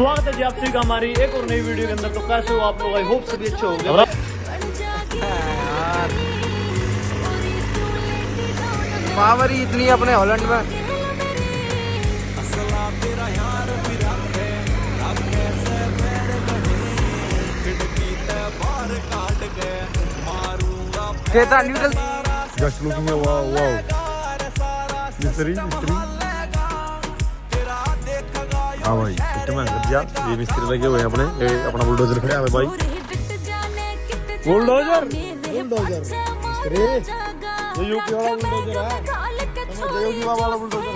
स्वागत है जी आप सभी का हमारी एक और नई वीडियो के अंदर। तो कैसे हो आप लोग? आई होप सभी अच्छे हो गए। पावर ही इतनी अपने हॉलैंड में। केता neutral just looking wow wow मिस्त्री हाँ भाई इतना गया। ये मिस्त्री लगे हुए हैं अपने, ये अपना बुलडोजर खड़ा है भाई। बुलडोजर मिस्त्री ये यूपी वाला बुलडोजर है, योगी बाबा वाला बुलडोजर।